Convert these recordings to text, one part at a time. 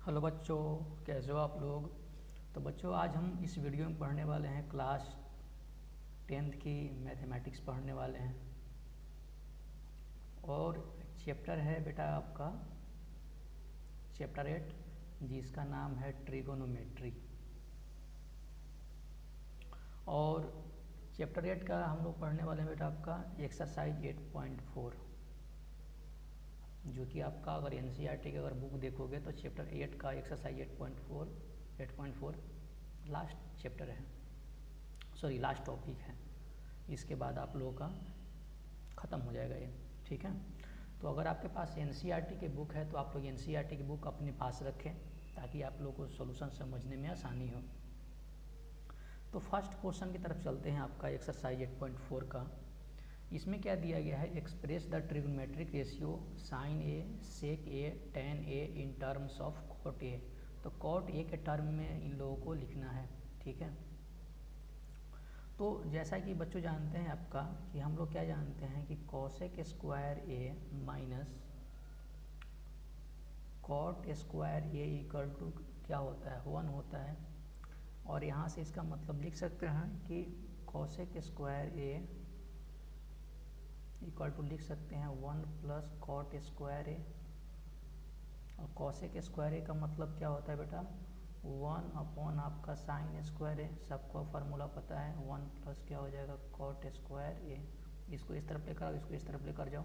Hello बच्चों, कैसे हो आप लोग। तो बच्चों, आज हम इस वीडियो में पढ़ने वाले हैं क्लास 10th की मैथमेटिक्स पढ़ने वाले हैं। और चैप्टर है बेटा आपका चैप्टर 8, जिसका नाम है ट्रिगोनोमेट्री। और चैप्टर 8 का हम लोग पढ़ने वाले हैं बेटा आपका एक्सरसाइज 8.4, जो कि आपका अगर एनसीईआरटी की अगर बुक देखोगे तो चैप्टर 8 का एक्सरसाइज 8.4 लास्ट चैप्टर है, सॉरी लास्ट टॉपिक है। इसके बाद आप लोगों का ख़त्म हो जाएगा ये, ठीक है। तो अगर आपके पास एनसीईआरटी की बुक है तो आप लोग एनसीईआरटी की बुक अपने पास रखें ताकि आप लोगों को सॉल्यूशन समझने में आसानी हो। तो फर्स्ट क्वेश्चन की तरफ चलते हैं, आपका एक्सरसाइज 8.4 का। इसमें क्या दिया गया है, express the trigonometric ratio sine A sec A tan A in terms of cot A. तो कॉट ए के टर्म में इन लोगों को लिखना है, ठीक है। तो जैसा कि बच्चों जानते हैं आपका कि हम लोग क्या जानते हैं कि cosec square A minus cot square A equal to क्या होता है, 1 होता है। और यहाँ से इसका मतलब लिख सकते हैं कि cosec square A equal to लिख सकते हैं 1 प्लस कॉट स्क्वायर ए। और कॉसेक स्क्वायर ए का मतलब क्या होता है बेटा, 1 अपॉन आपका साइन स्क्वायर ए। सबको फार्मूला पता है, 1 प्लस क्या हो जाएगा कॉट स्क्वायर ए। इसको इस तरफ लेकर आओ, इसको इस तरफ लेकर जाओ,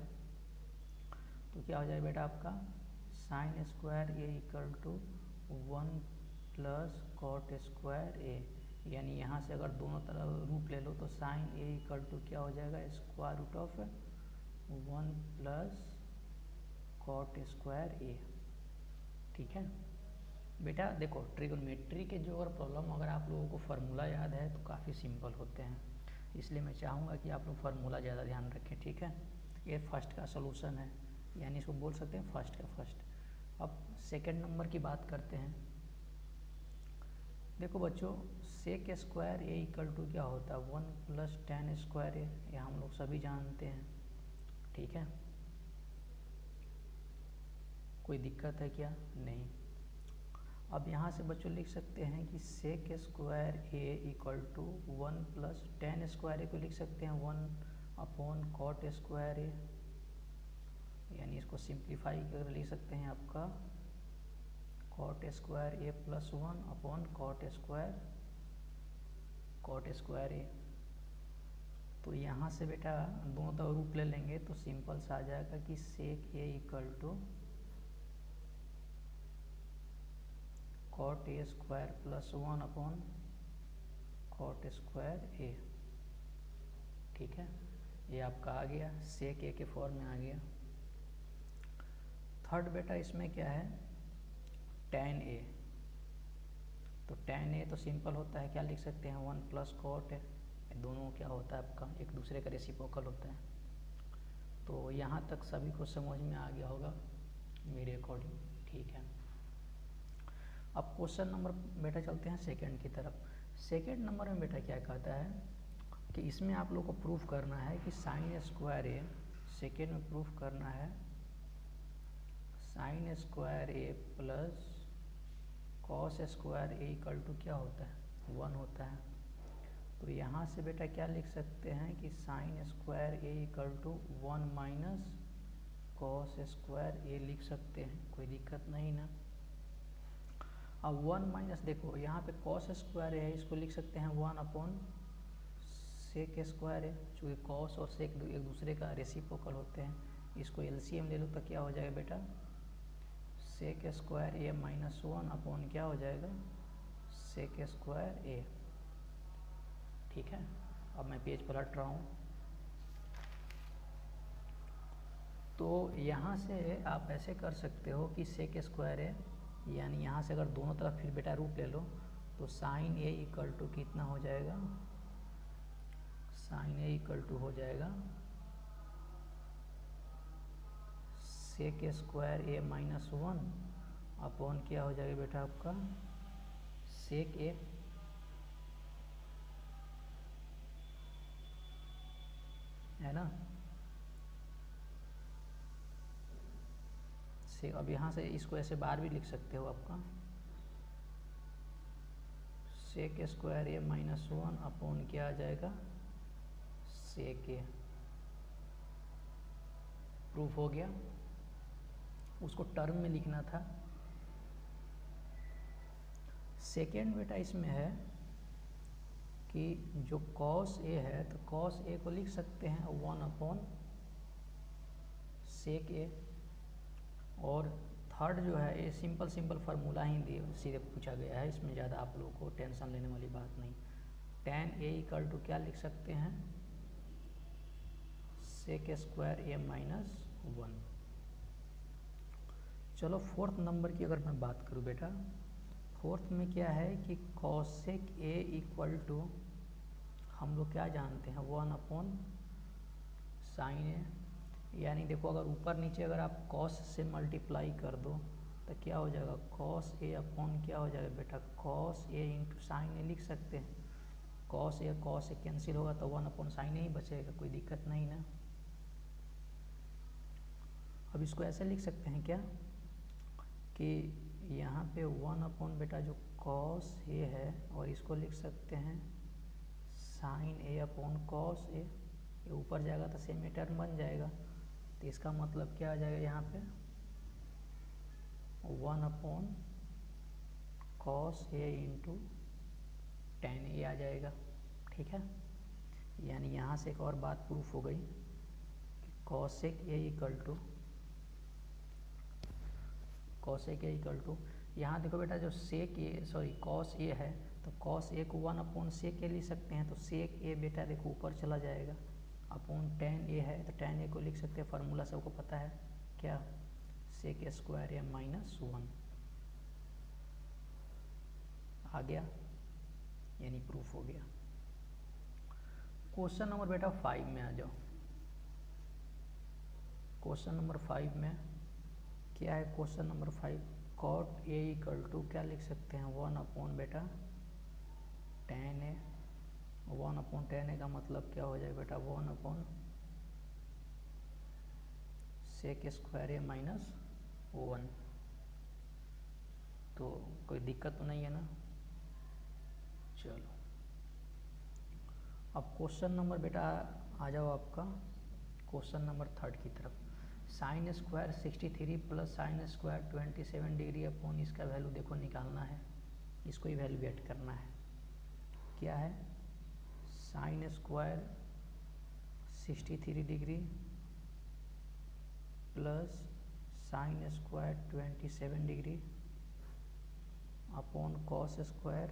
तो क्या हो जाएगा बेटा आपका sine square A equal to 1 plus cot square A. यानी यहाँ से अगर दोनों तरफ रूप ले लो तो साइन ए इक्वल टू क्या हो जाएगा square root of 1 plus cot square A, ठीक है। बेटा देखो, ट्रिगोनोमेट्री के जो अगर प्रॉब्लम अगर आप लोगों को फार्मूला याद है तो काफ़ी सिंपल होते हैं, इसलिए मैं चाहूँगा कि आप लोग फार्मूला ज़्यादा ध्यान रखें, ठीक है। ये फर्स्ट का सोल्यूशन है, यानी इसको बोल सकते हैं फर्स्ट का फर्स्ट। अब सेकंड नंबर की बात करते हैं। देखो बच्चों, sec square A equal to क्या होता है 1 प्लस टेन स्क्वायर ए, ये हम लोग सभी जानते हैं, ठीक है। कोई दिक्कत है क्या, नहीं। अब यहाँ से बच्चों लिख सकते हैं कि sec square A equal to 1 plus tan square A को लिख सकते हैं 1 अपॉन कॉट स्क्वायर ए। यानी इसको सिंप्लीफाई कर लिख सकते हैं आपका cot square A plus 1 upon cot square ए। तो यहाँ से बेटा दोनों तरफ रूप ले लेंगे तो सिंपल सा आ जाएगा कि sec A equal to cot A square plus 1 upon cot square A, ठीक है। ये आपका आ गया, सेक ए के फॉर्म में आ गया। थर्ड बेटा इसमें क्या है टेन ए। तो टेन ए तो सिंपल होता है, क्या लिख सकते हैं 1 प्लस कॉट है। दोनों क्या होता है आपका एक दूसरे का रेसिप्रोकल होता है। तो यहाँ तक सभी को समझ में आ गया होगा मेरे अकॉर्डिंग, ठीक है। अब क्वेश्चन नंबर बेटा चलते हैं सेकंड की तरफ। सेकंड नंबर में बेटा क्या कहता है कि इसमें आप लोग को प्रूफ करना है कि साइन स्क्वायर ए, सेकेंड में प्रूफ करना है sine square A plus cos square A equal to क्या होता है 1 होता है। तो यहाँ से बेटा क्या लिख सकते हैं कि sine square A equal to 1 minus cos square A लिख सकते हैं, कोई दिक्कत नहीं ना। अब 1 माइनस देखो यहाँ पे कॉस स्क्वायर है, इसको लिख सकते हैं 1 अपॉन सेक स्क्वायर है, चूँकि कॉस और सेक एक दूसरे का रेसिप्रोकल होते हैं। इसको एलसीएम ले लो तो क्या हो जाएगा बेटा सेक स्क्वायर ए माइनस 1 अपॉन क्या हो जाएगा सेक स्क्वायर ए, ठीक है। अब मैं पेज पलट रहा हूँ। तो यहाँ से आप ऐसे कर सकते हो कि सेक स्क्वायर ए, यानी यहाँ से अगर दोनों तरफ फिर बेटा रूप ले लो तो साइन ए इक्वल टू कितना हो जाएगा, साइन ए इक्वल टू हो जाएगा सेक स्क्वायर ए माइनस 1 अपॉन क्या हो जाएगा बेटा आपका सेक ए, है ना। अब यहाँ से इसको ऐसे बाहर भी लिख सकते हो आपका sec square A minus 1 upon क्या आ जाएगा सेक ए। प्रूफ हो गया। उसको टर्म में लिखना था। सेकेंड बेटा इसमें है कि जो कॉस ए है तो कॉस ए को लिख सकते हैं 1 अपॉन सेक ए। और थर्ड जो है ये सिंपल फार्मूला ही दिए सीधे पूछा गया है, इसमें ज़्यादा आप लोगों को टेंशन लेने वाली बात नहीं। tan a इक्वल टू क्या लिख सकते हैं सेक स्क्वायर ए माइनस 1। चलो फोर्थ नंबर की अगर मैं बात करूँ बेटा, फोर्थ में क्या है कि कॉसेक ए इक्वल टू हम लोग क्या जानते हैं 1 अपॉन साइन ए। यानी देखो अगर ऊपर नीचे अगर आप कॉस से मल्टीप्लाई कर दो तो क्या हो जाएगा कॉस ए अपॉन क्या हो जाएगा बेटा कॉस ए इंटू साइन ए लिख सकते हैं। कॉस ए कैंसिल होगा तो 1 अपॉन साइन ए ही बचेगा, कोई दिक्कत नहीं ना। अब इसको ऐसे लिख सकते हैं क्या कि यहाँ पे 1 अपॉन बेटा जो कॉस ए है और इसको लिख सकते हैं sign A upon cos A. ये ऊपर जाएगा तो सेम टर्म बन जाएगा, तो इसका मतलब क्या आ जाएगा यहाँ पे 1 upon cos A into ten ए आ जाएगा। ठीक है, यानी यहाँ से एक और बात प्रूफ हो गई कि कॉसेक ए इक्वल टू यहाँ देखो बेटा जो सेक ए कॉस ए है तो कॉस ए को 1 अपॉन सेक ए लिख सकते हैं। तो सेक ए बेटा देखो ऊपर चला जाएगा अपॉन टेन ए है तो टेन ए को लिख सकते हैं, फार्मूला सबको पता है क्या सेक स्क्वायर ए माइनस 1 आ गया, यानी प्रूफ हो गया। क्वेश्चन नंबर बेटा 5 में आ जाओ। क्वेश्चन नंबर 5 में क्या है, question number 5 cot A equal to क्या लिख सकते हैं 1 अपॉन बेटा tan A. 1 upon tan A का मतलब क्या हो जाएगा बेटा 1 upon sec square A minus 1। तो कोई दिक्कत तो नहीं है ना। चलो अब क्वेश्चन नंबर बेटा आ जाओ आपका क्वेश्चन नंबर 3 की तरफ। Sine square 63 plus sine square 27 degree upon इसका वैल्यू देखो निकालना है, इसको इवेल्युएट करना है। क्या है sine square 63 degree plus sine square 27 degree upon cos square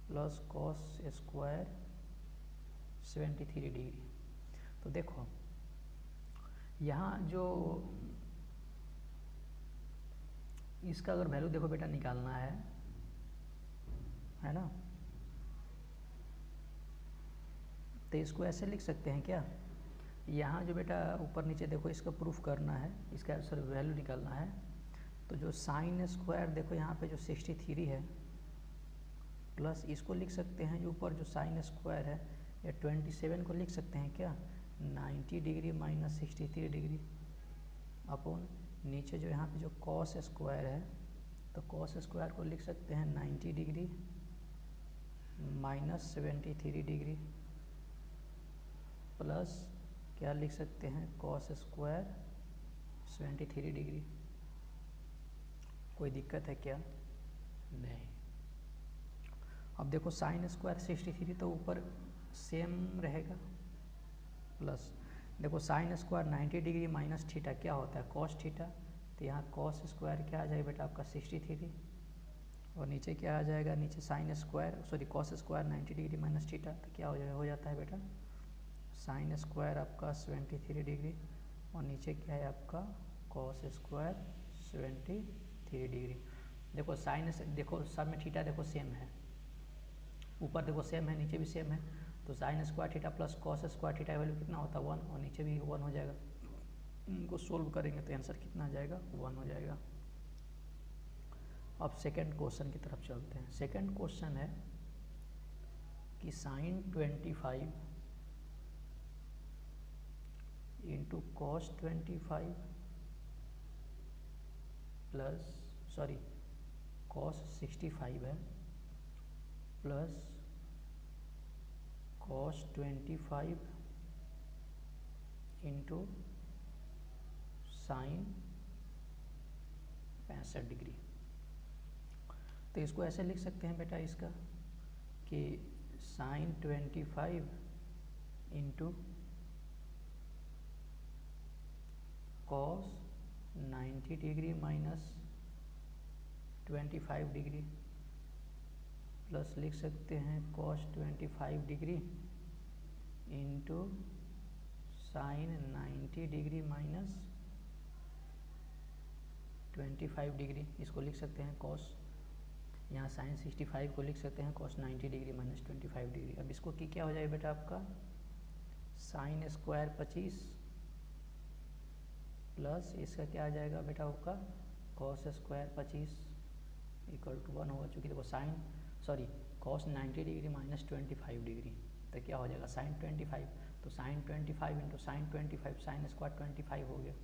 plus cos square 73 degree. तो देखो यहाँ जो इसका अगर वैल्यू देखो बेटा निकालना है ना, तो इसको ऐसे लिख सकते हैं क्या, यहाँ जो बेटा ऊपर नीचे देखो इसका प्रूफ करना है, इसका वैल्यू निकालना है। तो जो साइन स्क्वायर देखो यहाँ पे जो 63 है प्लस इसको लिख सकते हैं जो ऊपर जो साइन स्क्वायर है या 27 को लिख सकते हैं क्या 90 डिग्री माइनस 63 डिग्री अपॉन नीचे जो यहाँ पे जो कॉस स्क्वायर है तो कॉस स्क्वायर को लिख सकते हैं 90 डिग्री माइनस 73 डिग्री प्लस क्या लिख सकते हैं कॉस स्क्वायर 73 डिग्री। कोई दिक्कत है क्या, नहीं। अब देखो साइन स्क्वायर 63 तो ऊपर सेम रहेगा प्लस देखो sine square 90 degree minus theta क्या होता है कॉस थीटा, तो यहाँ कॉस स्क्वायर क्या आ जाएगा बेटा आपका 63 और नीचे क्या आ जाएगा नीचे sine square cos square 90 degree minus theta, तो क्या हो जाता है बेटा साइन स्क्वायर आपका 73 डिग्री और नीचे क्या है आपका कॉस स्क्वायर 73 डिग्री। देखो साइन देखो सब में थीटा देखो सेम है, ऊपर देखो सेम है नीचे भी सेम है, तो sign square theta plus cos square theta value कितना होता है 1 और नीचे भी 1 हो जाएगा। इनको सोल्व करेंगे तो आंसर कितना आ जाएगा 1 हो जाएगा। अब सेकंड क्वेश्चन की तरफ चलते हैं। सेकंड क्वेश्चन है कि sine 25 into cos 25 plus cos 65 है plus cos 25 into sine 65 degree. तो इसको ऐसे लिख सकते हैं बेटा इसका कि sine 25 into cos 90 degree minus 25 degree plus लिख सकते हैं cos 25 degree into sine 90 degree minus 25 degree. इसको लिख सकते हैं कॉस, यहाँ साइन 65 को लिख सकते हैं कॉस 90 डिग्री माइनस 25 डिग्री। अब इसको की क्या हो जाएगा बेटा आपका साइन स्क्वायर 25 प्लस इसका क्या आ जाएगा बेटा आपका कॉस स्क्वायर 25 इक्वल टू 1 होगा। चूँकि देखो कॉस 90 डिग्री माइनस 25 डिग्री तो क्या हो जाएगा साइन 25, तो sine 25 into sine 25 sine square 25 हो गया।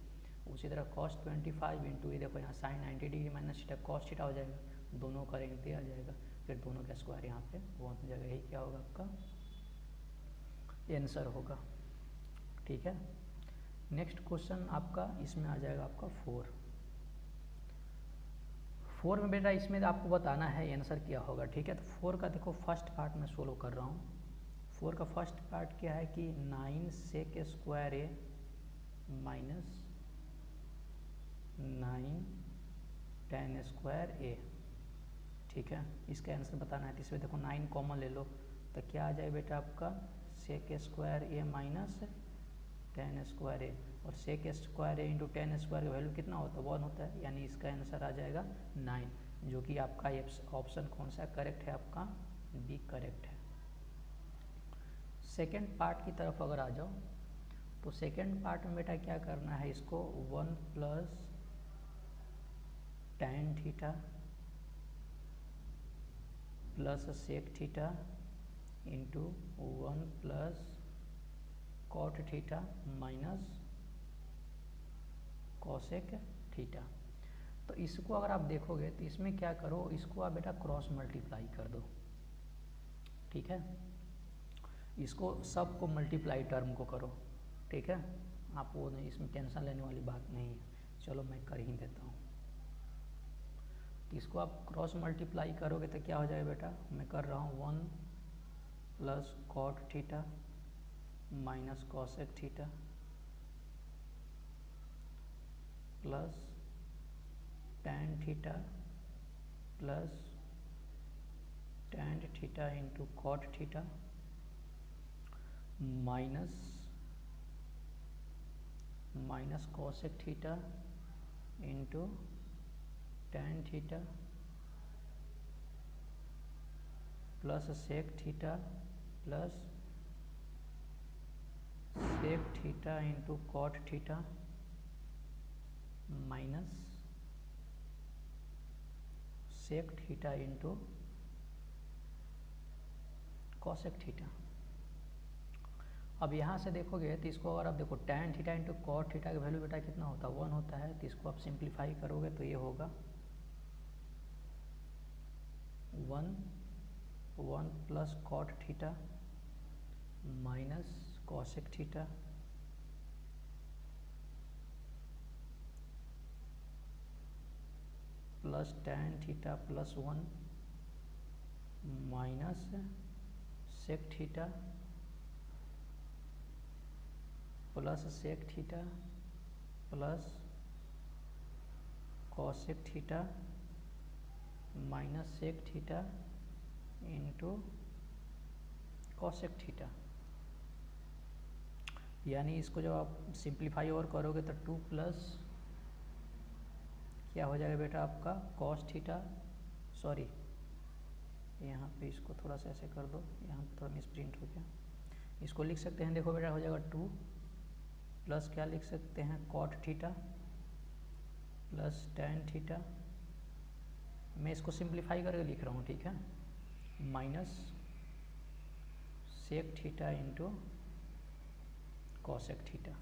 उसी तरह कॉस 25 इंटू ये देखो यहाँ sine 90 degree minus theta cos theta हो जाएगा, दोनों करेंगे तो आ जाएगा, फिर दोनों का स्क्वायर यहाँ पे 1 हो जाएगा। यही क्या होगा आपका आंसर होगा। ठीक है, नेक्स्ट क्वेश्चन आपका इसमें आ जाएगा आपका 4 में बेटा इसमें आपको बताना है आंसर क्या होगा। ठीक है, तो 4 का देखो फर्स्ट पार्ट मैं सोल्व कर रहा हूँ। 4 का फर्स्ट पार्ट क्या है कि 9 सेक square A minus 9 tan square A. ठीक है, इसका आंसर बताना है। तो इसमें देखो 9 कॉमन ले लो तो क्या आ जाए बेटा आपका sec square A minus tan square ए, और सेक स्क्वायर ए इंटू tan स्क्वायर का वैल्यू कितना होता है 1 होता है, यानी इसका आंसर आ जाएगा 9, जो कि आपका ऑप्शन कौन सा करेक्ट है, आपका बी करेक्ट है। सेकेंड पार्ट की तरफ अगर आ जाओ तो सेकेंड पार्ट में बेटा क्या करना है, इसको 1 plus tan theta plus sec theta into 1 plus cot theta minus cosec theta. तो इसको अगर आप देखोगे तो इसमें क्या करो, इसको आप बेटा क्रॉस मल्टीप्लाई कर दो। ठीक है, इसको सब को मल्टीप्लाई टर्म को करो। ठीक है, आप वो नहीं, इसमें टेंशन लेने वाली बात नहीं है। चलो मैं कर ही देता हूँ। तो इसको आप क्रॉस मल्टीप्लाई करोगे तो क्या हो जाएगा बेटा, मैं कर रहा हूँ 1 plus cot theta minus cosec theta plus tan theta plus tan theta into cot theta minus cosec theta into tan theta plus sec theta plus sec theta into cot theta minus sec theta into cosec theta. अब यहाँ से देखोगे तो इसको अगर आप देखो tan theta into cot theta का वैल्यू बेटा कितना होता है 1 होता है। तो इसको आप सिंप्लीफाई करोगे तो ये होगा 1 plus cot theta minus cosec theta plus tan theta plus 1 minus sec theta plus sec theta plus cosec theta minus sec theta into cosec theta. यानी इसको जब आप सिंप्लीफाई और करोगे तो 2 प्लस क्या हो जाएगा बेटा आपका कॉस थीटा, यहाँ पे इसको थोड़ा सा ऐसे कर दो, यहाँ पे थोड़ा मिसप्रिंट हो गया। इसको लिख सकते हैं, देखो बेटा हो जाएगा 2 प्लस क्या लिख सकते हैं cot theta plus tan theta, मैं इसको सिंप्लीफाई करके लिख रहा हूँ। ठीक है, minus sec theta into cosec theta.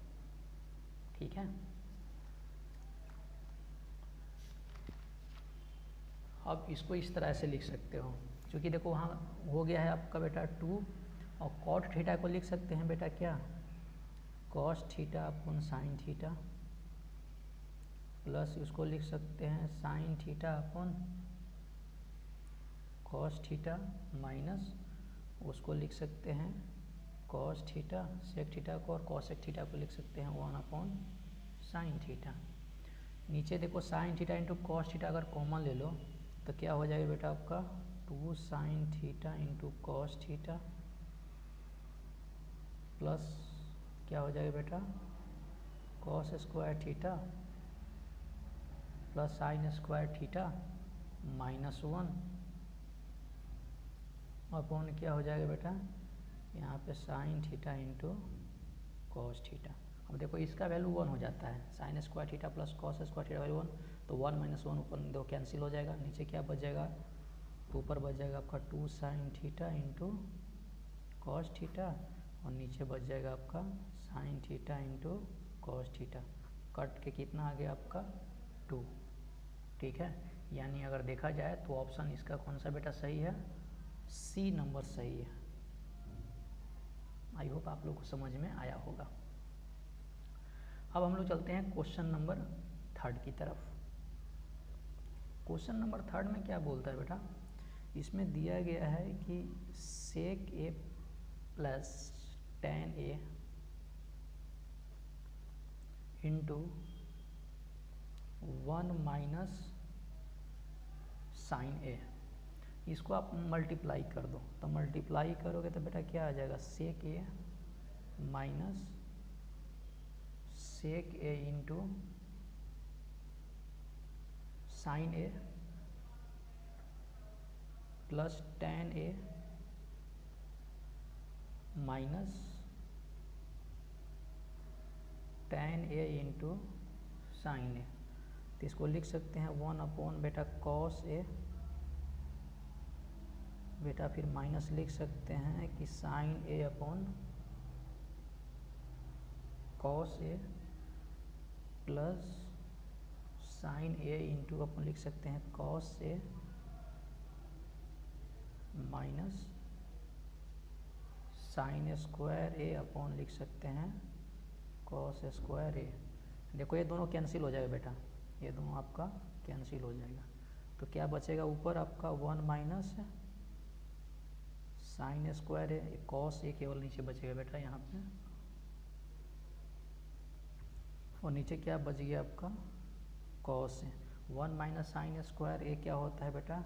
ठीक है। अब इसको इस तरह से लिख सकते हो, क्योंकि देखो वहाँ हो गया है आपका बेटा 2, और कॉट थीटा को लिख सकते हैं बेटा क्या, कॉस थीटा अपन साइन थीटा, प्लस उसको लिख सकते हैं साइन थीटा अपन कॉस थीटा, माइनस उसको लिख सकते हैं कॉस थीटा सेक थीटा को, और कॉसेक थीटा को लिख सकते हैं 1 अपॉन साइन थीटा। नीचे देखो sine theta into cos theta अगर कॉमन ले लो तो क्या हो जाएगा बेटा आपका 2 sine theta into cos theta, plus क्या हो जाएगा बेटा cos square theta plus sign square theta minus 1 upon क्या हो जाएगा बेटा यहाँ पे sine theta into cos theta. अब देखो इसका वैल्यू 1 हो जाता है, sine square theta plus cos square theta value 1, तो 1 माइनस 1 ऊपर 2 कैंसिल हो जाएगा, नीचे क्या बच जाएगा, ऊपर बच जाएगा आपका 2 sine theta into cos theta, और नीचे बच जाएगा आपका sine theta into cos theta, cut के कितना आ गया आपका 2। ठीक है, यानी अगर देखा जाए तो ऑप्शन इसका कौन सा बेटा सही है, सी नंबर सही है। आई होप आप लोग को समझ में आया होगा। अब हम लोग चलते हैं क्वेश्चन नंबर 3 की तरफ। क्वेश्चन नंबर 3 में क्या बोलता है बेटा, इसमें दिया गया है कि सेक ए प्लस टेन ए इंटू 1 माइनस साइन ए, इसको आप मल्टीप्लाई कर दो, तो मल्टीप्लाई करोगे तो बेटा क्या आ जाएगा सेक A minus sec A into sine A plus ten A minus ten A into sine ए, तो इसको लिख सकते हैं 1 अपॉन बेटा कॉस ए, बेटा फिर माइनस लिख सकते हैं कि sign A upon cos A plus sign A into अपन लिख सकते हैं cos A minus sign square A upon लिख सकते हैं कॉस स्क्वायर ए। देखो ये दोनों कैंसिल हो जाएगा बेटा, ये दोनों आपका कैंसिल हो जाएगा, तो क्या बचेगा ऊपर आपका 1 minus sign square A, cos A केवल नीचे बचेगा बेटा यहाँ पे, और नीचे क्या बच गया आपका cos A, 1 minus sign square ए क्या होता है बेटा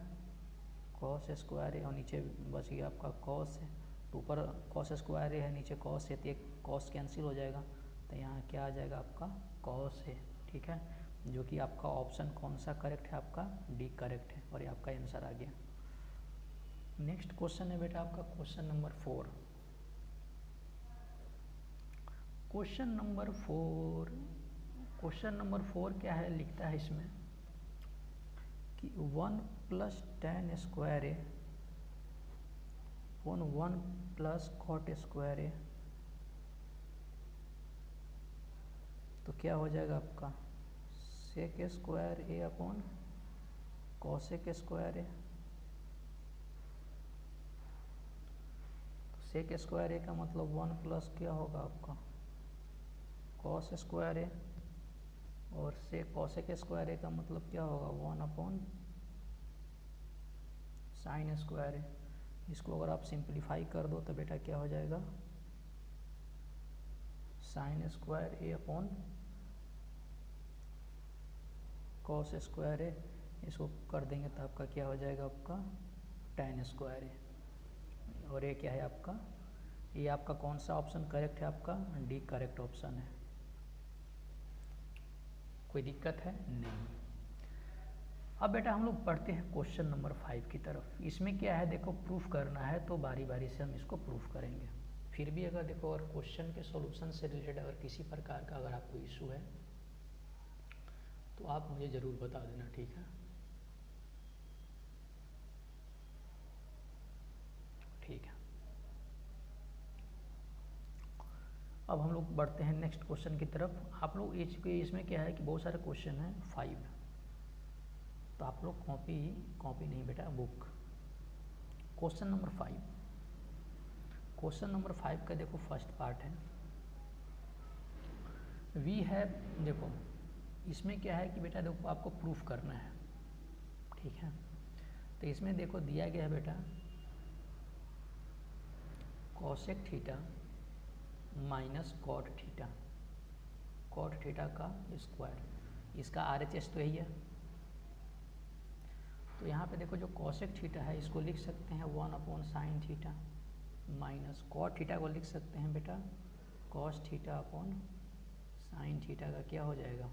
कॉस स्क्वायर ए, और नीचे बच गया आपका कॉस ए, तो ऊपर कॉस स्क्वायर ए है नीचे कॉस ए, तो एक कॉस कैंसिल हो जाएगा, तो यहाँ क्या आ जाएगा आपका कॉस ए। ठीक है, जो कि आपका ऑप्शन कौन सा करेक्ट है, आपका डी करेक्ट है, और ये आपका आंसर आ गया। नेक्स्ट क्वेश्चन है बेटा आपका क्वेश्चन नंबर 4। क्वेश्चन नंबर 4 क्या है, लिखता है इसमें कि 1 plus tan square A upon 1 plus cot square ए, तो क्या हो जाएगा आपका sec square A upon cosec square A, sec square ए का मतलब 1 प्लस क्या होगा आपका कॉस स्क्वायर ए, और से कॉसेक स्क्वायर ए का मतलब क्या होगा 1 अपॉन साइन स्क्वायर ए। इसको अगर आप सिंप्लीफाई कर दो तो बेटा क्या हो जाएगा sign square A upon cos square ए, इसको कर देंगे तो आपका क्या हो जाएगा आपका टेन स्क्वायर ए, और ये क्या है आपका, ये आपका कौन सा ऑप्शन करेक्ट है, आपका डी करेक्ट ऑप्शन है। कोई दिक्कत है नहीं। अब बेटा हम लोग पढ़ते हैं क्वेश्चन नंबर 5 की तरफ। इसमें क्या है देखो, प्रूफ करना है तो बारी बारी से हम इसको प्रूफ करेंगे। फिर भी अगर देखो अगर क्वेश्चन के सॉल्यूशन से रिलेटेड अगर किसी प्रकार का अगर आपको इशू है तो आप मुझे ज़रूर बता देना, ठीक है। ठीक है, अब हम लोग बढ़ते हैं नेक्स्ट क्वेश्चन की तरफ। आप लोग इसमें क्या है कि बहुत सारे क्वेश्चन हैं 5, तो आप लोग कॉपी नहीं बेटा, book. Question number 5, question number 5 का देखो फर्स्ट पार्ट है, वी हैव, देखो इसमें क्या है कि बेटा देखो आपको प्रूफ करना है, ठीक है। तो इसमें देखो दिया गया है बेटा cosec theta minus cot theta, cot theta का स्क्वायर, इसका RHS तो यही है। तो यहाँ पे देखो जो कॉसेक थीटा है इसको लिख सकते हैं 1/sin theta, minus cot theta को लिख सकते हैं बेटा cos theta upon sine theta का क्या हो जाएगा,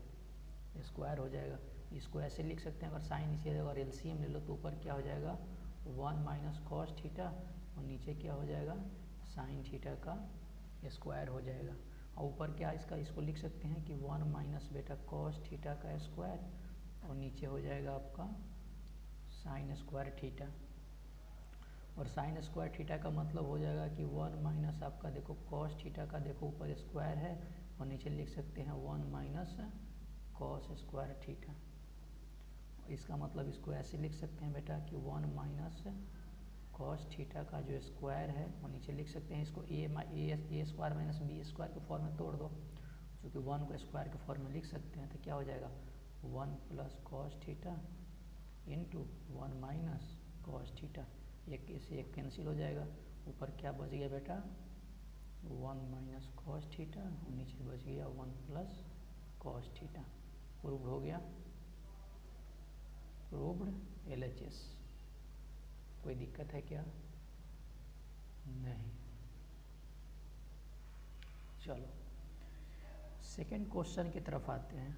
स्क्वायर हो जाएगा। इसको ऐसे लिख सकते हैं, अगर साइन नीचे अगर LCM ले लो तो ऊपर क्या हो जाएगा 1 माइनस कॉस थीटा, और नीचे क्या हो जाएगा साइन थीटा का स्क्वायर हो जाएगा। और ऊपर क्या इसको लिख सकते हैं कि 1 माइनस बेटा कॉस थीटा का स्क्वायर, और नीचे हो जाएगा आपका साइन स्क्वायर थीटा। और साइन स्क्वायर थीटा का मतलब हो जाएगा कि 1 माइनस आपका देखो कॉस थीटा का, देखो ऊपर स्क्वायर है और नीचे लिख सकते हैं 1 माइनस कॉस स्क्वायर थीटा। इसका मतलब इसको ऐसे लिख सकते हैं बेटा कि 1 माइनस कॉस थीटा का जो स्क्वायर है, और नीचे लिख सकते हैं इसको ए स्क्वायर माइनस बी स्क्वायर के फॉर्म में तोड़ दो, चूँकि 1 को स्क्वायर के फॉर्म में लिख सकते हैं, तो क्या हो जाएगा 1 plus cos theta into 1 minus cos theta, एक से एक कैंसिल हो जाएगा। ऊपर क्या बच गया बेटा 1 माइनस कॉस थीटा, और नीचे बच गया 1 प्लस कॉस थीटा। प्रूव्ड हो गया, प्रूव्ड LHS। कोई दिक्कत है क्या? नहीं। चलो सेकंड क्वेश्चन की तरफ आते हैं।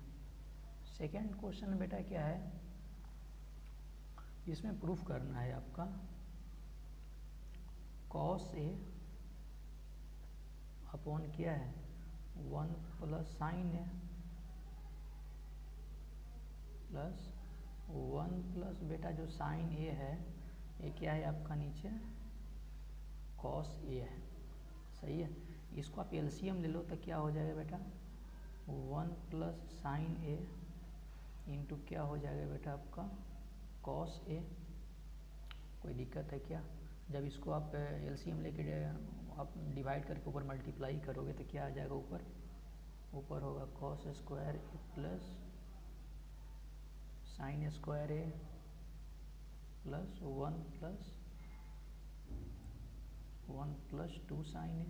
सेकंड क्वेश्चन बेटा क्या है, इसमें प्रूफ करना है आपका कॉस ए अपॉन क्या है 1 plus sign A plus 1 plus बेटा जो साइन ए है ये क्या है आपका नीचे कॉस ए है, सही है। इसको आप LCM ले लो तो क्या हो जाएगा बेटा 1 प्लस साइन ए इंटू क्या हो जाएगा बेटा आपका कॉस ए। कोई दिक्कत है क्या? जब इसको आप LCM लेके आप डिवाइड करके ऊपर मल्टीप्लाई करोगे तो क्या आ जाएगा ऊपर होगा cos square A plus sign square A plus 1 plus 2 sine ए,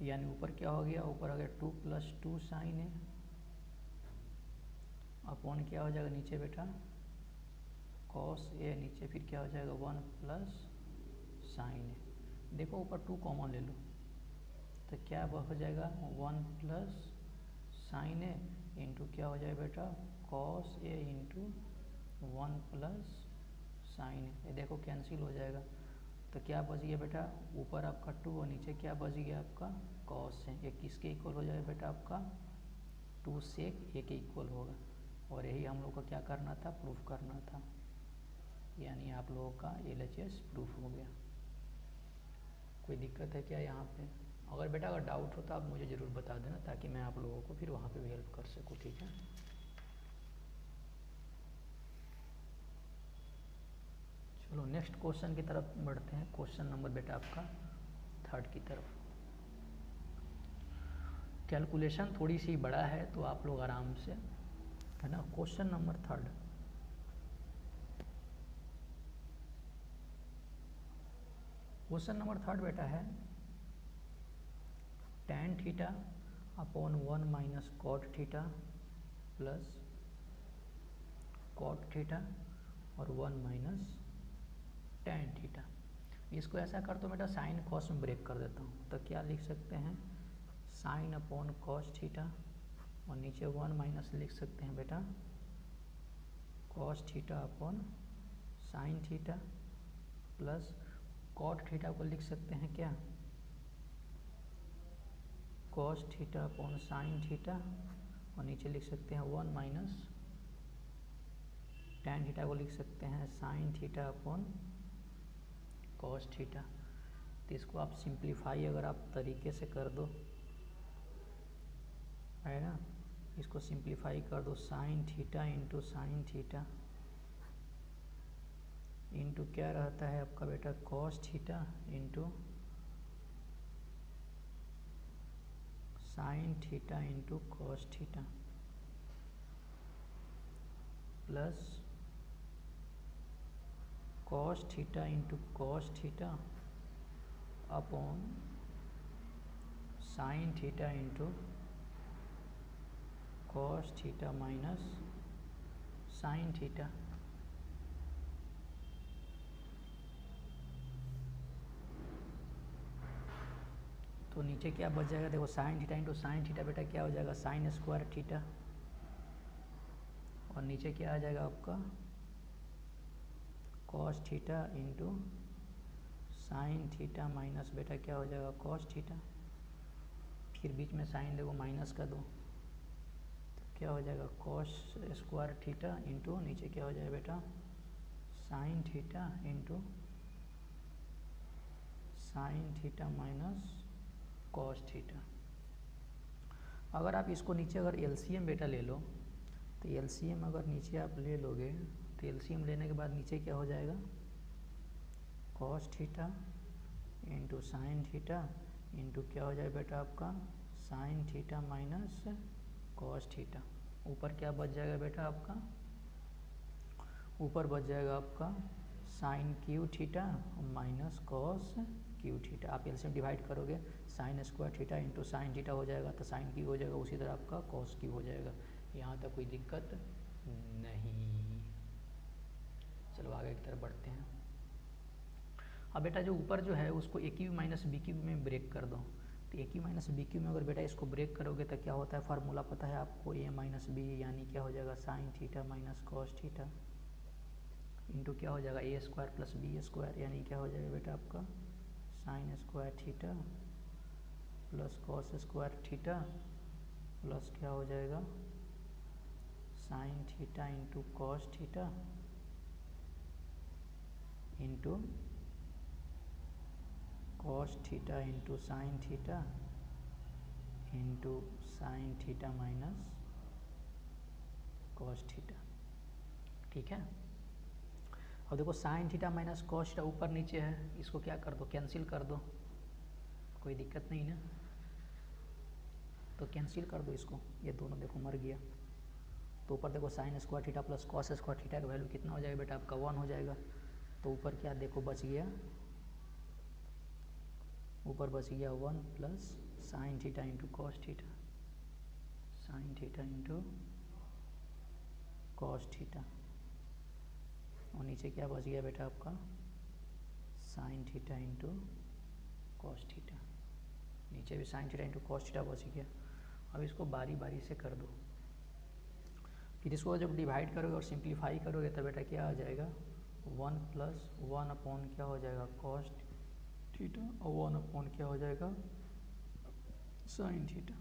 यानी ऊपर क्या हो गया, ऊपर आ गया 2 प्लस 2 साइन ए अपॉन क्या हो जाएगा नीचे बेटा कॉस ए, नीचे फिर क्या हो जाएगा 1 प्लस साइन ए। देखो ऊपर 2 कॉमन ले लो तो क्या हो जाएगा 1 प्लस साइन ए इंटू क्या हो जाएगा बेटा cos A into 1 plus sign ए। ये देखो कैंसिल हो जाएगा, तो क्या बच गया बेटा ऊपर आपका 2 और नीचे क्या बच गया आपका कॉस है। ये किसके इक्वल हो जाएगा बेटा आपका 2 सेक ए के इक्वल होगा, और यही हम लोग को क्या करना था प्रूफ करना था, यानी आप लोगों का LHS प्रूफ हो गया। कोई दिक्कत है क्या यहाँ पे? अगर बेटा अगर डाउट हो तो आप मुझे ज़रूर बता देना ताकि मैं आप लोगों को फिर वहाँ पे भी हेल्प कर सकूँ, ठीक है। चलो नेक्स्ट क्वेश्चन की तरफ बढ़ते हैं। क्वेश्चन नंबर बेटा आपका 3 की तरफ। कैलकुलेशन थोड़ी सी बड़ा है तो आप लोग आराम से, है ना। क्वेश्चन नंबर 3, क्वेश्चन नंबर 3 बेटा है tan theta upon 1 minus cot theta plus cot theta और 1 माइनस tan थीटा। इसको ऐसा कर तो बेटा साइन कॉस में ब्रेक कर देता हूँ, तो क्या लिख सकते हैं साइन अपॉन कॉस थीटा, और नीचे 1 माइनस लिख सकते हैं बेटा cos theta upon sine theta plus cot theta को लिख सकते हैं क्या cos theta upon sine theta, और नीचे लिख सकते हैं 1 माइनस tan थीटा को लिख सकते हैं sine theta upon cos theta. तो इसको आप सिंप्लीफाई अगर आप तरीके से कर दो, है ना, इसको सिंप्लीफाई कर दो, sine theta into sine theta into क्या रहता है आपका बेटा cos theta into sine theta into cos theta plus cos theta into cos theta upon sine theta into cos theta minus sine theta. तो नीचे क्या बच जाएगा, देखो sine theta into sine theta बेटा क्या हो जाएगा साइन स्क्वायर थीटा, और नीचे क्या आ जाएगा आपका cos theta into sine theta minus बेटा क्या हो जाएगा कॉस थीटा, फिर बीच में साइन देखो माइनस का दो, तो क्या हो जाएगा कॉस स्क्वायर थीटा इंटू नीचे क्या हो जाएगा बेटा sine theta into sine theta minus cos theta. अगर आप इसको नीचे अगर एलसीएम बेटा ले लो, तो एलसीएम अगर नीचे आप ले लोगे तो एलसीएम लेने के बाद नीचे क्या हो जाएगा cos theta into sine theta into क्या हो जाएगा बेटा आपका sign theta minus cos theta. ऊपर क्या बच जाएगा बेटा आपका, ऊपर बच जाएगा आपका sine cube theta minus cos cube theta. आप एलसीएम डिवाइड करोगे sine square theta into sine theta हो जाएगा तो साइन क्यू हो जाएगा, उसी तरह आपका कॉस क्यू हो जाएगा। यहाँ तक कोई दिक्कत नहीं। चलो आगे की तरफ बढ़ते हैं। अब बेटा जो ऊपर जो है उसको ए क्यू माइनस बी क्यू में ब्रेक कर दो, तो ए क्यू माइनस बी क्यू में अगर बेटा इसको ब्रेक करोगे तो क्या होता है, फार्मूला पता है आपको ए माइनस बी यानी क्या हो जाएगा sign theta minus cos theta into क्या हो जाएगा ए स्क्वायर प्लस बी स्क्वायर यानी क्या हो जाएगा बेटा आपका sine square theta plus cos square theta plus क्या हो जाएगा sine theta into cos theta into cos theta into sine theta into sine theta minus cos theta. ठीक है, अब देखो sign theta minus cos theta ऊपर नीचे है, इसको क्या कर दो कैंसिल कर दो, कोई दिक्कत नहीं ना, तो कैंसिल कर दो इसको, ये दोनों देखो मर गया। तो ऊपर देखो sign square theta plus cos square theta का वैल्यू कितना हो जाएगा बेटा आपका 1 हो जाएगा। तो ऊपर क्या देखो बच गया, ऊपर बच गया 1 plus sine theta into cos theta sine theta into cos theta, और नीचे क्या बच गया बेटा आपका sine theta into cos theta, नीचे भी sine theta into cos theta बच गया। अब इसको बारी बारी से कर दो, फिर इसको जब डिवाइड करोगे और सिंप्लीफाई करोगे तो बेटा क्या आ जाएगा 1 प्लस 1 अपॉन क्या हो जाएगा कॉस थीटा और 1 अपॉन क्या हो जाएगा साइन थीटा,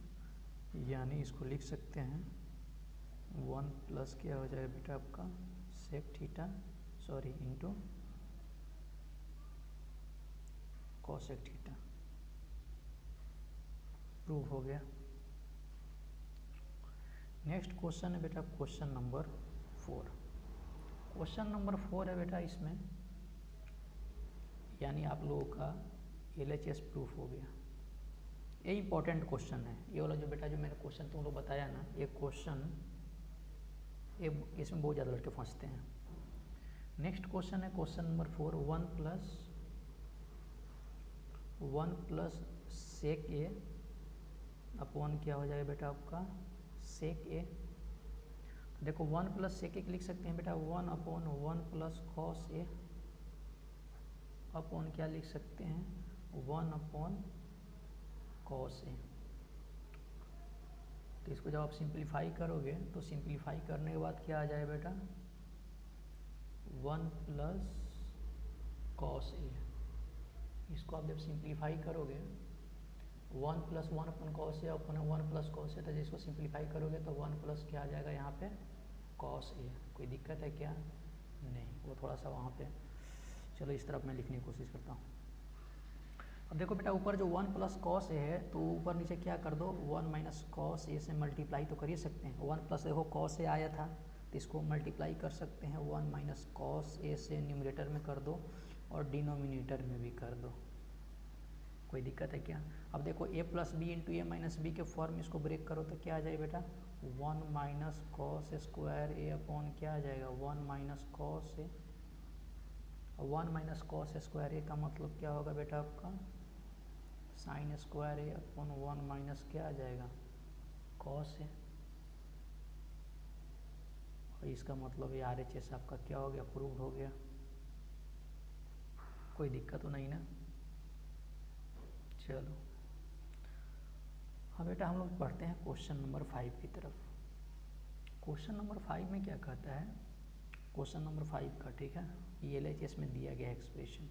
यानी इसको लिख सकते हैं 1 प्लस क्या हो जाएगा बेटा आपका sec theta sorry into cosec theta. Prove हो गया। नेक्स्ट क्वेश्चन है बेटा क्वेश्चन नंबर 4। क्वेश्चन नंबर 4 है बेटा, इसमें यानी आप लोगों का LHS प्रूफ हो गया। ये इंपॉर्टेंट क्वेश्चन है, ये वाला जो बेटा जो मैंने क्वेश्चन तुम लोग बताया ना, ये क्वेश्चन ये इसमें बहुत ज़्यादा लड़के फंसते हैं। नेक्स्ट क्वेश्चन है क्वेश्चन नंबर 4 1 प्लस सेक ए अपॉन क्या हो जाएगा बेटा आपका सेक ए। देखो 1 प्लस सेक ए लिख सकते हैं बेटा 1 upon 1 plus cos A upon क्या लिख सकते हैं 1 अपॉन कॉस ए। तो इसको जब आप सिंप्लीफाई करोगे तो सिंप्लीफाई करने के बाद क्या आ जाए बेटा 1 प्लस कॉस ए। इसको आप जब सिंप्लीफाई करोगे 1 plus 1 upon cos A upon 1 plus cos ए, तो जिसको सिंप्लीफाई करोगे तो 1 प्लस क्या आ जाएगा यहाँ पे कॉस ए। कोई दिक्कत है क्या? नहीं, वो थोड़ा सा वहाँ पे। चलो इस तरफ मैं लिखने की कोशिश करता हूँ। अब देखो बेटा ऊपर जो 1 प्लस कॉस ए है तो ऊपर नीचे क्या कर दो 1 माइनस कॉस ए से मल्टीप्लाई तो कर ही सकते हैं। 1 प्लस देखो कॉस ए आया था तो इसको मल्टीप्लाई कर सकते हैं 1 माइनस कॉस ए से न्यूमरेटर में कर दो और डिनोमिनेटर में भी कर दो। कोई दिक्कत है क्या? अब देखो ए प्लस बी इंटू ए माइनस बी के फॉर्म इसको ब्रेक करो तो क्या आ जाएगा बेटा 1 minus cos square A upon क्या आ जाएगा 1 माइनस कॉस ए। 1 माइनस कॉस स्क्वायर ए का मतलब क्या होगा बेटा आपका sine square A upon 1 minus क्या आ जाएगा कॉस ए। और इसका मतलब ये RHS आपका क्या हो गया प्रूव्ड हो गया। कोई दिक्कत तो नहीं ना? चलो हाँ बेटा हम लोग पढ़ते हैं क्वेश्चन नंबर 5 की तरफ। क्वेश्चन नंबर 5 में क्या कहता है, क्वेश्चन नंबर 5 का, ठीक है, ये LHS में दिया गया एक्सप्रेशन,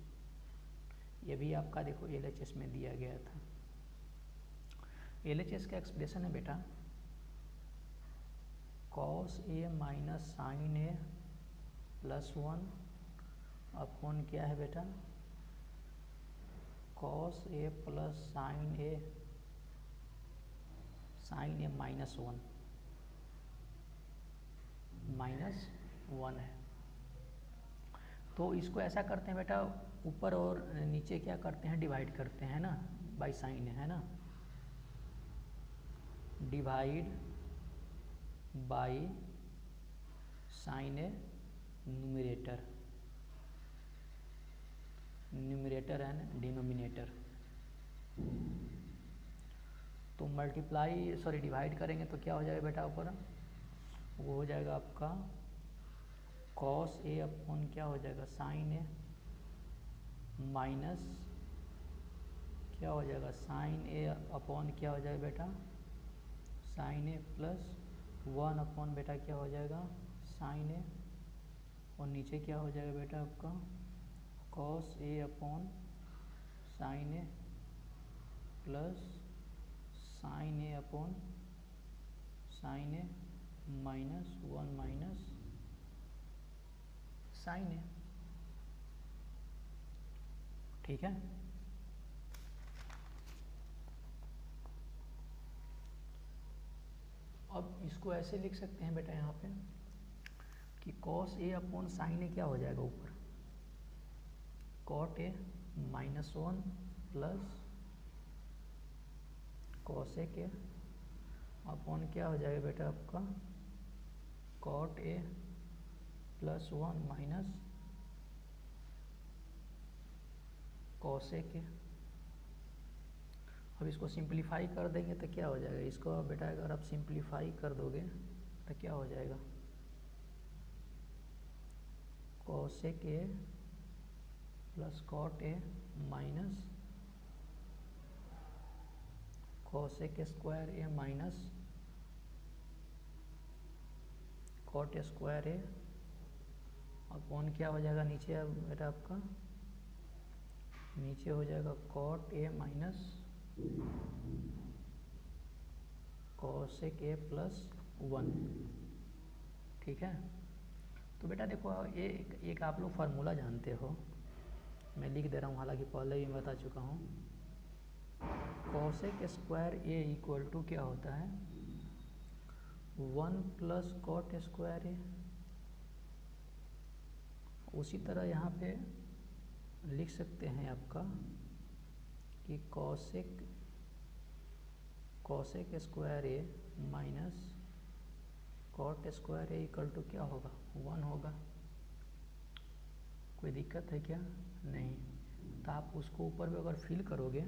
ये भी आपका देखो LHS में दिया गया था। LHS का एक्सप्रेशन है बेटा cos A minus sine A plus 1 upon क्या है बेटा cos A plus sign A minus 1 है। तो इसको ऐसा करते हैं बेटा ऊपर और नीचे क्या करते हैं डिवाइड करते हैं ना बाई साइन है ना, divide by sine A numerator and denominator. तो मल्टीप्लाई सॉरी डिवाइड करेंगे तो क्या हो जाएगा बेटा ऊपर वो हो जाएगा आपका कॉस ए अपॉन क्या हो जाएगा साइन ए माइनस क्या हो जाएगा साइन ए अपॉन क्या हो जाएगा बेटा साइन ए प्लस 1 अपॉन बेटा क्या हो जाएगा साइन ए और नीचे क्या हो जाएगा बेटा आपका cos A upon sine A plus sign A upon sine A minus 1 minus sine ए। ठीक है, अब इसको ऐसे लिख सकते हैं बेटा यहाँ पे कि cos A upon sine A क्या हो जाएगा ऊपर cot A minus 1 plus cos A के अपॉन क्या हो जाएगा बेटा आपका cot A plus 1 minus cos A के। अब इसको सिंप्लीफाई कर देंगे तो क्या हो जाएगा, इसको बेटा अगर आप सिंप्लीफाई कर दोगे तो क्या हो जाएगा कॉस ए के plus cot A minus cos A के square A minus cot A square A upon क्या हो जाएगा नीचे बेटा आपका नीचे हो जाएगा cot A minus cosec A plus 1। ठीक है, तो बेटा देखो एक आप लोग फार्मूला जानते हो, मैं लिख दे रहा हूँ, हालांकि पहले ही बता चुका हूँ। Cosec square A equal to क्या होता है 1 प्लस कॉट स्क्वायर ए। उसी तरह यहाँ पे लिख सकते हैं आपका कि cosec square A minus cot square A equal to क्या होगा 1 होगा। कोई दिक्कत है क्या? नहीं। तो आप उसको ऊपर में अगर फिल करोगे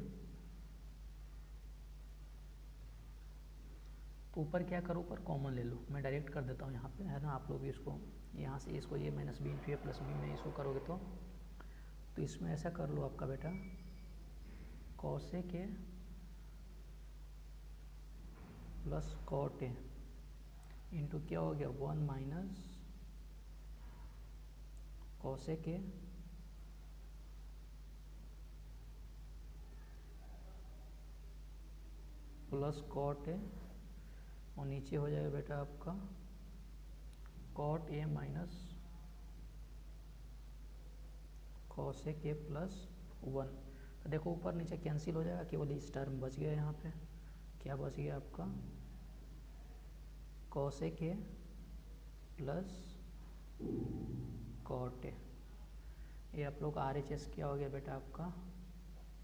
तो ऊपर क्या करो, ऊपर कॉमन ले लो, मैं डायरेक्ट कर देता हूँ यहाँ पे, है ना। आप लोग भी इसको यहाँ से इसको ए माइनस बी इंटू ए प्लस बी में इसको करोगे तो इसमें ऐसा कर लो आपका बेटा cosec A plus cot A into क्या हो गया 1 minus cosec A plus cot A और नीचे हो जाएगा बेटा आपका cot A minus cosec A plus 1। तो देखो ऊपर नीचे कैंसिल हो जाएगा, केवल इस टर्म बच गया यहाँ पे। क्या बच गया आपका, cosec A plus cot A. ये आप लोग का RHS क्या हो गया बेटा, आपका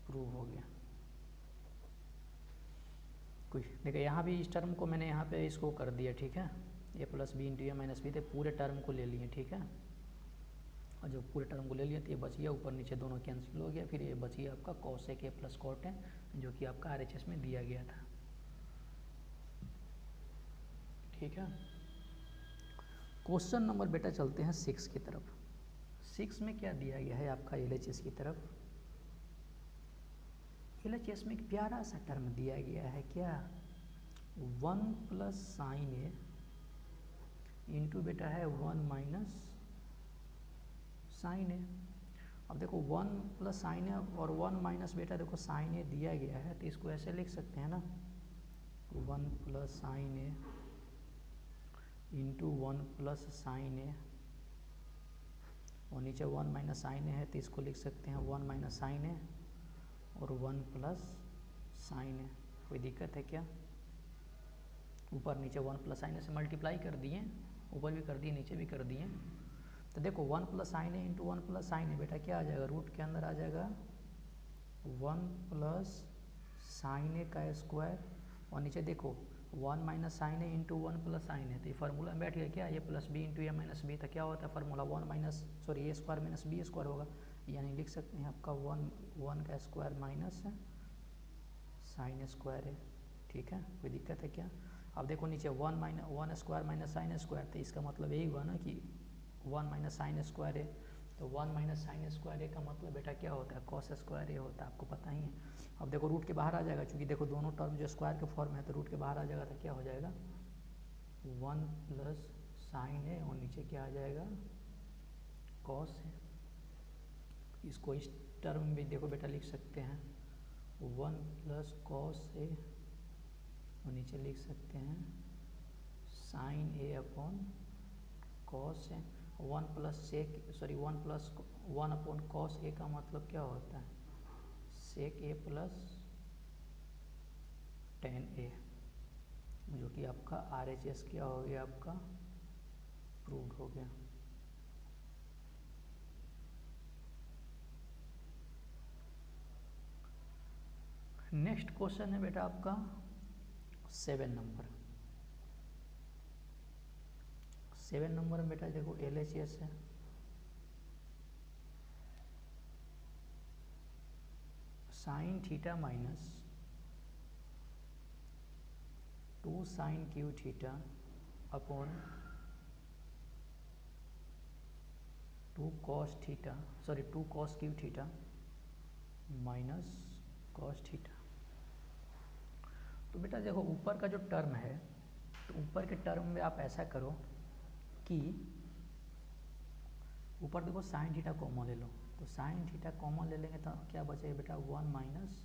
प्रूव हो गया। कुछ देखिए यहाँ भी इस टर्म को मैंने यहाँ पे इसको कर दिया, ठीक है, ए प्लस बी इंटू ए माइनस बी, तो पूरे टर्म को ले लिए, ठीक है। और जब पूरे टर्म को ले लिया तो ये बच गया, ऊपर नीचे दोनों कैंसिल हो गया, फिर ये बच गया आपका cosec A plus cot A, जो कि आपका RHS में दिया गया था, ठीक है। क्वेश्चन नंबर बेटा चलते हैं 6 की तरफ। 6 में क्या दिया गया है आपका LHS की तरफ। LHS में एक प्यारा सा टर्म दिया गया है, क्या, 1 प्लस साइन ए इंटू बेटा है 1 माइनस साइन ए। अब देखो 1 प्लस साइन ए और 1 माइनस बेटा देखो साइन ए दिया गया है, तो इसको ऐसे लिख सकते हैं ना, 1 plus sign A into 1 plus sign ए, और नीचे 1 माइनस साइन ए है तो इसको लिख सकते हैं 1 माइनस साइन ए और 1 प्लस साइन ए। कोई दिक्कत है क्या। ऊपर नीचे 1 प्लस साइन ए से मल्टीप्लाई कर दिए, ऊपर भी कर दिए नीचे भी कर दिए। तो देखो 1 plus sign A into 1 plus sign ए बेटा क्या आ जाएगा, रूट के अंदर आ जाएगा 1 प्लस साइन ए का स्क्वायर, और नीचे देखो 1 minus sine A into 1 plus sign ए, तो ये फार्मूला में बैठ गया क्या, ए प्लस बी इंटू ए माइनस बी, तो क्या होता है फार्मूला 1 माइनस ए स्क्वायर माइनस बी स्क्वायर होगा, यानी लिख सकते हैं आपका 1 का स्क्वायर माइनस साइन स्क्वायर है, ठीक है। कोई दिक्कत है क्या। अब देखो नीचे 1 स्क्वायर माइनस साइन स्क्वायर, तो इसका मतलब यही हुआ ना कि 1 माइनस साइन स्क्वायर है, तो 1 माइनस साइन स्क्वायर ए का मतलब बेटा क्या होता है, कॉस स्क्वायर ए होता है, आपको पता ही है। अब देखो रूट के बाहर आ जाएगा, क्योंकि देखो दोनों टर्म जो स्क्वायर के फॉर्म है, तो रूट के बाहर आ जाएगा, तो क्या हो जाएगा 1 प्लस साइन ए, और नीचे क्या आ जाएगा कॉस है। इसको इस टर्म में भी देखो बेटा लिख सकते हैं 1 प्लस कॉस ए, और नीचे लिख सकते हैं sign A upon cos A. 1 upon cos A का मतलब क्या होता है, सेक ए प्लस टेन ए, जो कि आपका RHS क्या हो गया, आपका प्रूव्ड हो गया। नेक्स्ट क्वेश्चन है बेटा आपका 7 नंबर। 7 नंबर में बेटा देखो LHS है, sine theta minus 2 sine cube theta upon 2 cos cube theta minus cos theta. तो बेटा देखो ऊपर का जो टर्म है, तो ऊपर के टर्म में आप ऐसा करो कि ऊपर देखो साइन थीटा कॉमन ले लो, तो साइन थीटा कॉमन ले लेंगे तो क्या बचेगा बेटा 1 माइनस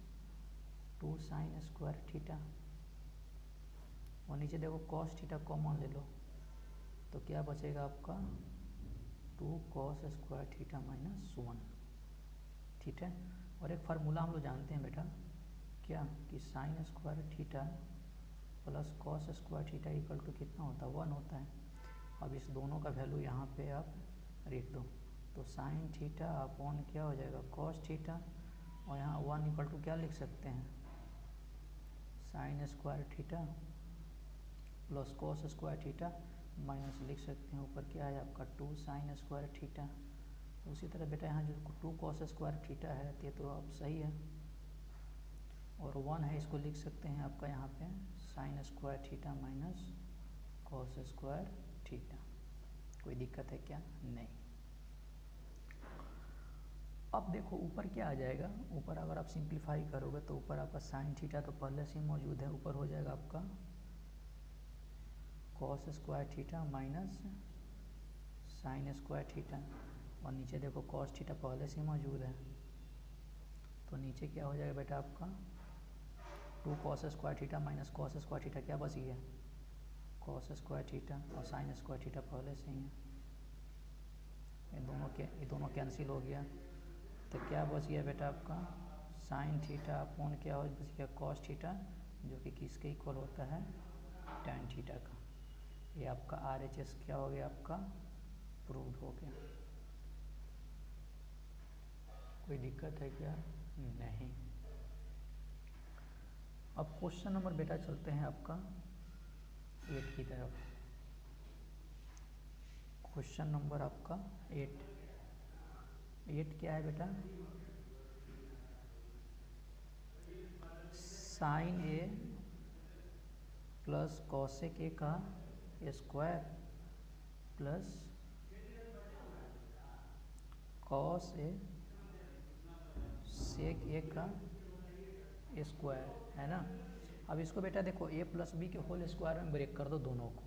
2 साइन स्क्वायर थीटा, और नीचे देखो कॉस थीटा कॉमन ले लो, तो क्या बचेगा आपका 2 कॉस स्क्वायर थीटा माइनस 1, ठीक है। और एक फार्मूला हम लोग जानते हैं बेटा क्या, कि sine square theta plus cos square theta equal to कितना होता है 1 होता है। अब इस दोनों का वैल्यू यहाँ पे आप लिख दो, तो साइन थीटा अपॉन क्या हो जाएगा कॉस थीटा, और यहाँ 1 इक्वल टू क्या लिख सकते हैं sign square theta plus cos square theta minus लिख सकते हैं ऊपर क्या है आपका 2 साइन स्क्वायर थीटा। उसी तरह बेटा यहाँ जो 2 कॉस स्क्वायर थीटा है ये तो अब सही है, और 1 है इसको लिख सकते हैं आपका यहाँ पे sign square theta minus cos square theta. कोई दिक्कत है क्या, नहीं। अब देखो ऊपर क्या आ जाएगा, ऊपर अगर आप सिंप्लीफाई करोगे तो ऊपर आपका साइन थीटा तो पहले से ही मौजूद है, ऊपर हो जाएगा आपका cos square theta minus sign square theta, और नीचे देखो कॉस थीटा पहले से ही मौजूद है, तो नीचे क्या हो जाएगा बेटा आपका 2 cos square theta minus cos square theta, क्या बच गया कॉस स्क्वायर थीटा, और साइन स्क्वायर थीटा पहले से ही है, ये दोनों कैंसिल हो गया, तो क्या बच गया बेटा आपका साइन थीटा अपॉन क्या हो गया कॉस थीटा, जो कि किसके इक्वल होता है tan थीटा का। ये आपका RHS क्या हो गया आपका प्रूव्ड हो गया। कोई दिक्कत है क्या? नहीं। अब क्वेश्चन नंबर बेटा चलते हैं आपका 8 की तरफ। क्वेश्चन नंबर आपका 8 क्या है बेटा? Sine A plus cosec A का square plus cos A sec A का स्क्वायर, है ना। अब इसको बेटा देखो a प्लस बी के होल स्क्वायर में ब्रेक कर दो दोनों को।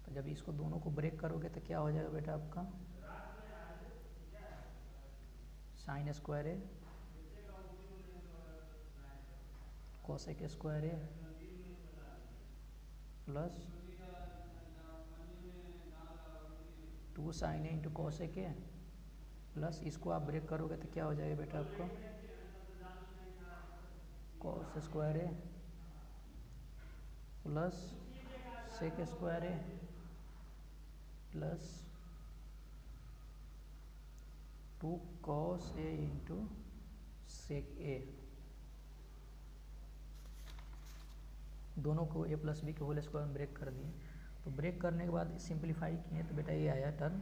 तो जब इसको दोनों को ब्रेक करोगे तो क्या हो जाएगा बेटा आपका sine square A cosec square A plus 2 sine A into cosec A plus इसको आप ब्रेक करोगे तो क्या हो जाएगा बेटा आपको cos square A plus sec square A plus 2 cos A into sec ए। दोनों को a प्लस बी के होल स्क्वायर में ब्रेक कर दिए। तो ब्रेक करने के बाद सिंप्लीफाई किए तो बेटा ये आया term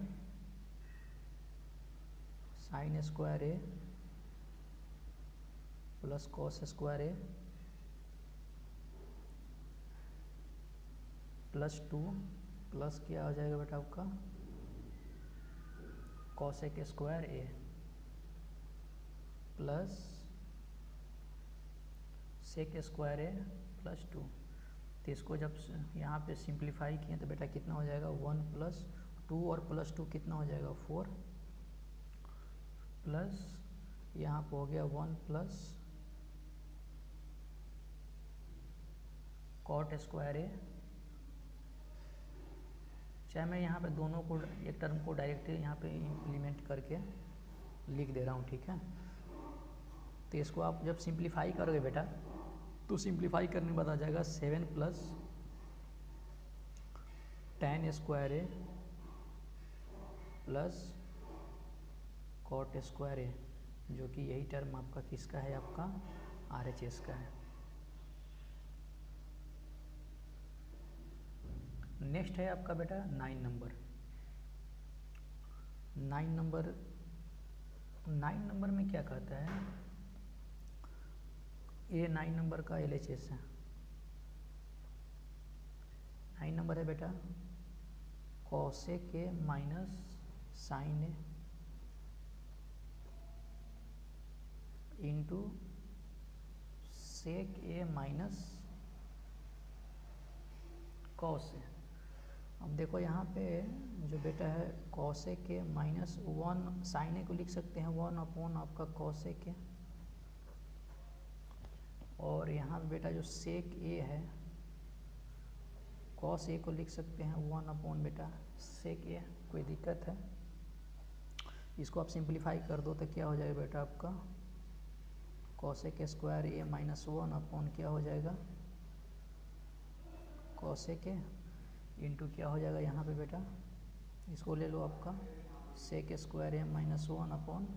sign square A plus cos square A plus 2 plus क्या हो जाएगा बेटा आपका cosec square A plus sec square A plus 2। तो इसको जब यहाँ पे सिंप्लीफाई किए तो बेटा कितना हो जाएगा 1 प्लस 2 और प्लस 2 कितना हो जाएगा 4 प्लस यहाँ पे हो गया 1 प्लस कॉट स्क्वायर ए। चाहे मैं यहाँ पे दोनों को एक टर्म को डायरेक्टली यहाँ पे इम्प्लीमेंट करके लिख दे रहा हूँ, ठीक है। तो इसको आप जब सिंप्लीफाई करोगे बेटा तो सिंप्लीफाई करने के बाद आ जाएगा 7 plus tan square A plus cot square ए, जो कि यही टर्म आपका किसका है आपका RHS का है। नेक्स्ट है आपका बेटा 9 नंबर। 9 नंबर में क्या कहता है ये 9 नंबर का LHS है। 9 नंबर है बेटा cosec A minus sine A into sec A minus cos A. अब देखो यहाँ पे जो बेटा है cosec A minus 1 sine A को लिख सकते हैं 1 अपॉन आपका कॉसेक ए, और यहाँ पे बेटा जो सेक ए है कॉस ए को लिख सकते हैं 1 अपॉन बेटा सेक ए। कोई दिक्कत है? इसको आप सिंप्लीफाई कर दो तो क्या हो जाएगा बेटा आपका cosec square A minus 1 upon क्या हो जाएगा कॉसेक ए इंटू क्या हो जाएगा यहाँ पे बेटा इसको ले लो आपका sec square A minus 1 upon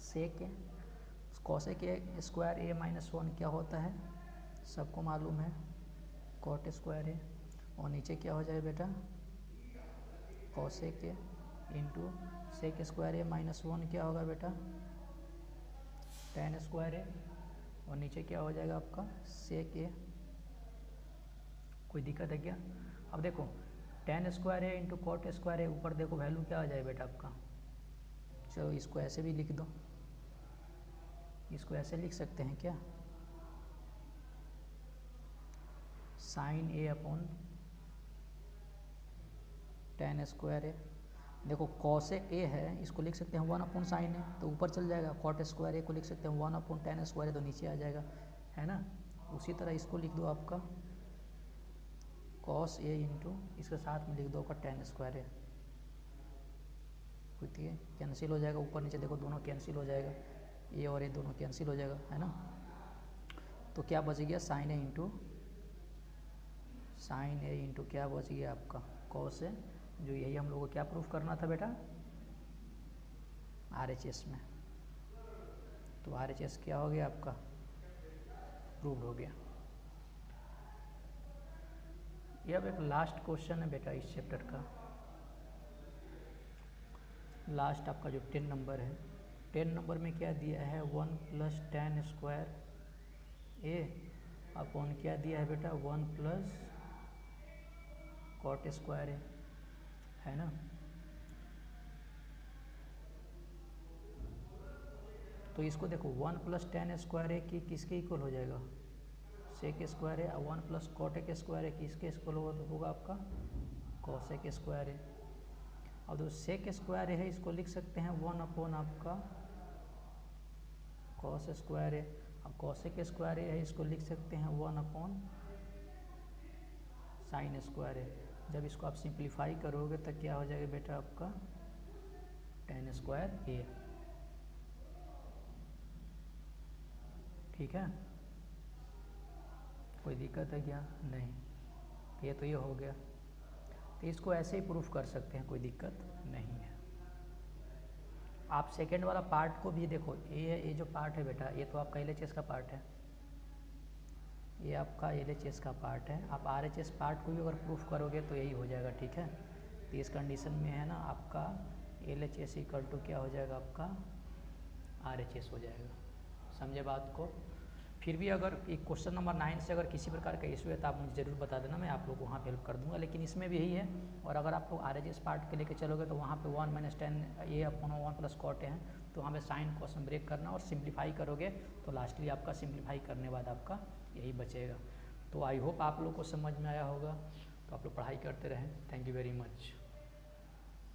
sec A. Cosec A square A minus 1 क्या होता है सबको मालूम है कॉट स्क्वायर ए, और नीचे क्या हो जाए बेटा cosec A into sec square A minus 1 क्या होगा बेटा tan स्क्वायर ए, और नीचे क्या हो जाएगा आपका सेक ए। कोई दिक्कत है क्या? अब देखो tan स्क्वायर ए इंटू कॉट स्क्वायर ए, ऊपर देखो वैल्यू क्या आ जाए बेटा आपका। चलो इसको ऐसे भी लिख दो, इसको ऐसे लिख सकते हैं क्या साइन ए अपॉन tan स्क्वायर ए। देखो कॉसेक ए है इसको लिख सकते हैं 1 अपॉन साइन ए, तो ऊपर चल जाएगा। कॉट स्क्वायर ए को लिख सकते हैं 1 अपॉन tan स्क्वायर ए, तो नीचे आ जाएगा, है ना। उसी तरह इसको लिख दो आपका कॉस ए इंटू इसके साथ में लिख दो आपका tan स्क्वायर ए। ठीक है, कैंसिल हो जाएगा, ऊपर नीचे देखो दोनों कैंसिल हो जाएगा, ए और ए दोनों कैंसिल हो जाएगा, है ना। तो क्या बच गया, साइन ए इंटू क्या बच गया आपका, कॉस ए, जो यही हम लोग को क्या प्रूफ करना था बेटा, RHS में। तो RHS क्या हो गया आपका, प्रूव्ड हो गया। ये अब एक लास्ट क्वेश्चन है बेटा इस चैप्टर का, लास्ट आपका जो 10 नंबर है, 10 नंबर में क्या दिया है, 1 + tan स्क्वायर ए अपॉन क्या दिया है बेटा, 1 + cot स्क्वायर ए, है ना। तो इसको देखो 1 + tan स्क्वायर ए की किसके इक्वल हो जाएगा, सेक स्क्वायर है, 1 + cot ए स्क्वायर है किसके इक्वल होगा, तो होगा आपका cosec स्क्वायर है। और जो सेक स्क्वायर है इसको लिख सकते हैं 1 अपॉन आपका cos स्क्वायर है, और cosec स्क्वायर है इसको लिख सकते हैं 1 अपॉन sin स्क्वायर है। जब इसको आप सिंप्लीफाई करोगे तो क्या हो जाएगा बेटा आपका tan स्क्वायर ए, ठीक है। कोई दिक्कत है क्या, नहीं, तो ये हो गया। तो इसको ऐसे ही प्रूफ कर सकते हैं, कोई दिक्कत नहीं है। आप सेकेंड वाला पार्ट को भी देखो, ये जो पार्ट है बेटा, ये तो आपका LHS का पार्ट है, ये आपका LHS का पार्ट है। आप RHS पार्ट को भी अगर प्रूफ करोगे तो यही हो जाएगा, ठीक है। तो इस कंडीशन में है ना आपका LHS = क्या हो जाएगा, आपका RHS हो जाएगा। समझे बात को। फिर भी अगर एक क्वेश्चन नंबर 9 से अगर किसी प्रकार का इशू है तो आप मुझे ज़रूर बता देना, मैं आप लोग को वहाँ पे हेल्प कर दूंगा। लेकिन इसमें भी यही है। और अगर आप लोग RHS पार्ट के लेके चलोगे तो वहाँ पे 1 - tan ए अपॉन 1 + cot ए है, तो वहाँ पे साइन कॉस में ब्रेक करना और सिंप्लीफाई करोगे तो लास्टली आपका सिंप्लीफाई करने बाद आपका यही बचेगा। तो आई होप आप लोग को समझ में आया होगा। तो आप लोग पढ़ाई करते रहें। Thank you very much.